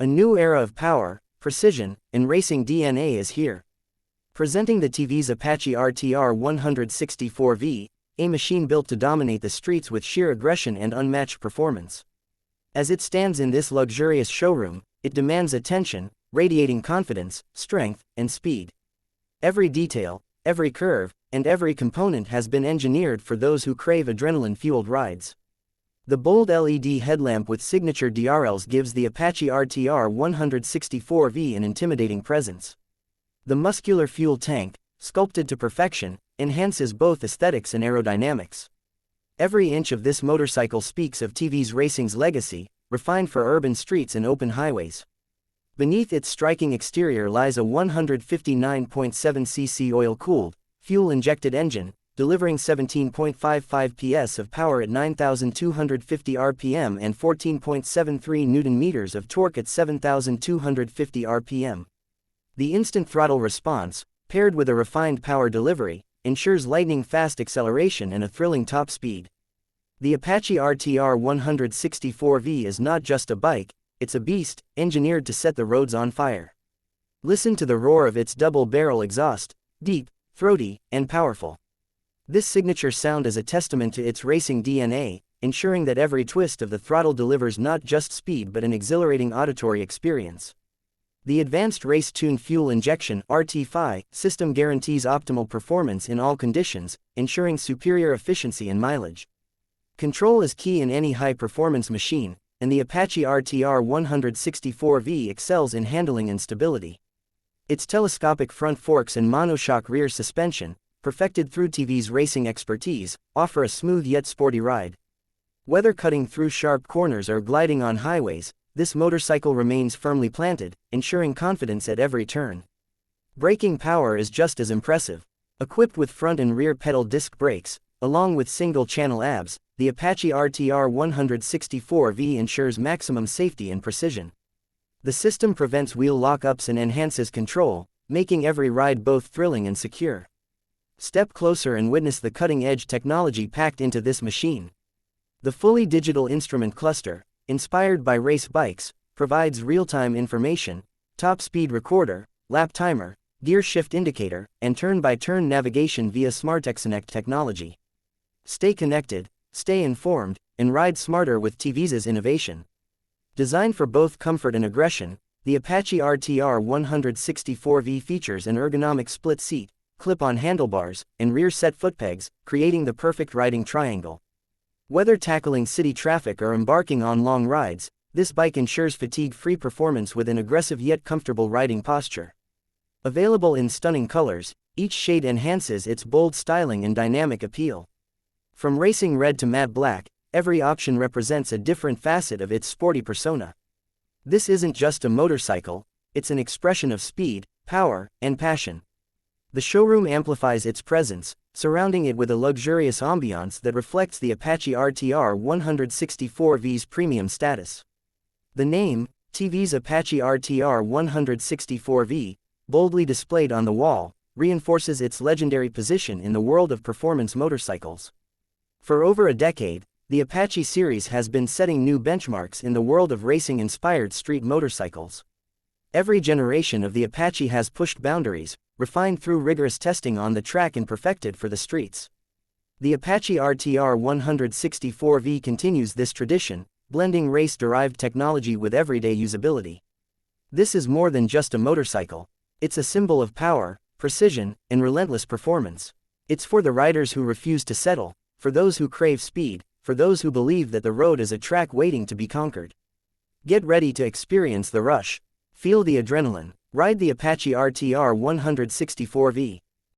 A new era of power, precision, and racing DNA is here. Presenting the TV's Apache RTR 164V, a machine built to dominate the streets with sheer aggression and unmatched performance. As it stands in this luxurious showroom, it demands attention, radiating confidence, strength, and speed. Every detail, every curve, and every component has been engineered for those who crave adrenaline-fueled rides. The bold LED headlamp with signature DRLs gives the Apache RTR 164V an intimidating presence. The muscular fuel tank, sculpted to perfection, enhances both aesthetics and aerodynamics. Every inch of this motorcycle speaks of TV's racing's legacy, refined for urban streets and open highways. Beneath its striking exterior lies a 159.7cc oil-cooled, fuel-injected engine, delivering 17.55 PS of power at 9,250 RPM and 14.73 Nm of torque at 7,250 RPM. The instant throttle response, paired with a refined power delivery, ensures lightning-fast acceleration and a thrilling top speed. The Apache RTR 164V is not just a bike, it's a beast, engineered to set the roads on fire. Listen to the roar of its double-barrel exhaust, deep, throaty, and powerful. This signature sound is a testament to its racing DNA, ensuring that every twist of the throttle delivers not just speed but an exhilarating auditory experience. The advanced race-tuned fuel injection (RT5) system guarantees optimal performance in all conditions, ensuring superior efficiency and mileage. Control is key in any high-performance machine, and the Apache RTR 164V excels in handling and stability. Its telescopic front forks and monoshock rear suspension, perfected through TV's racing expertise, offer a smooth yet sporty ride. Whether cutting through sharp corners or gliding on highways, this motorcycle remains firmly planted, ensuring confidence at every turn. Braking power is just as impressive. Equipped with front and rear pedal disc brakes, along with single-channel ABS, the Apache RTR 164V ensures maximum safety and precision. The system prevents wheel lockups and enhances control, making every ride both thrilling and secure. Step closer and witness the cutting-edge technology packed into this machine. The fully digital instrument cluster, inspired by race bikes, provides real-time information, top speed recorder, lap timer, gear shift indicator, and turn-by-turn navigation via SmartXconnect technology. Stay connected, stay informed, and ride smarter with TV's innovation. Designed for both comfort and aggression, the Apache RTR 164V features an ergonomic split seat, clip-on handlebars, and rear-set footpegs, creating the perfect riding triangle. Whether tackling city traffic or embarking on long rides, this bike ensures fatigue-free performance with an aggressive yet comfortable riding posture. Available in stunning colors, each shade enhances its bold styling and dynamic appeal. From racing red to matte black, every option represents a different facet of its sporty persona. This isn't just a motorcycle, it's an expression of speed, power, and passion. The showroom amplifies its presence, surrounding it with a luxurious ambiance that reflects the Apache RTR 164V's premium status. The name, TV's Apache RTR 164V, boldly displayed on the wall, reinforces its legendary position in the world of performance motorcycles. For over a decade, the Apache series has been setting new benchmarks in the world of racing-inspired street motorcycles. Every generation of the Apache has pushed boundaries, refined through rigorous testing on the track and perfected for the streets. The Apache RTR 164V continues this tradition, blending race-derived technology with everyday usability. This is more than just a motorcycle. It's a symbol of power, precision, and relentless performance. It's for the riders who refuse to settle, for those who crave speed, for those who believe that the road is a track waiting to be conquered. Get ready to experience the rush. Feel the adrenaline. Ride the Apache RTR 164V.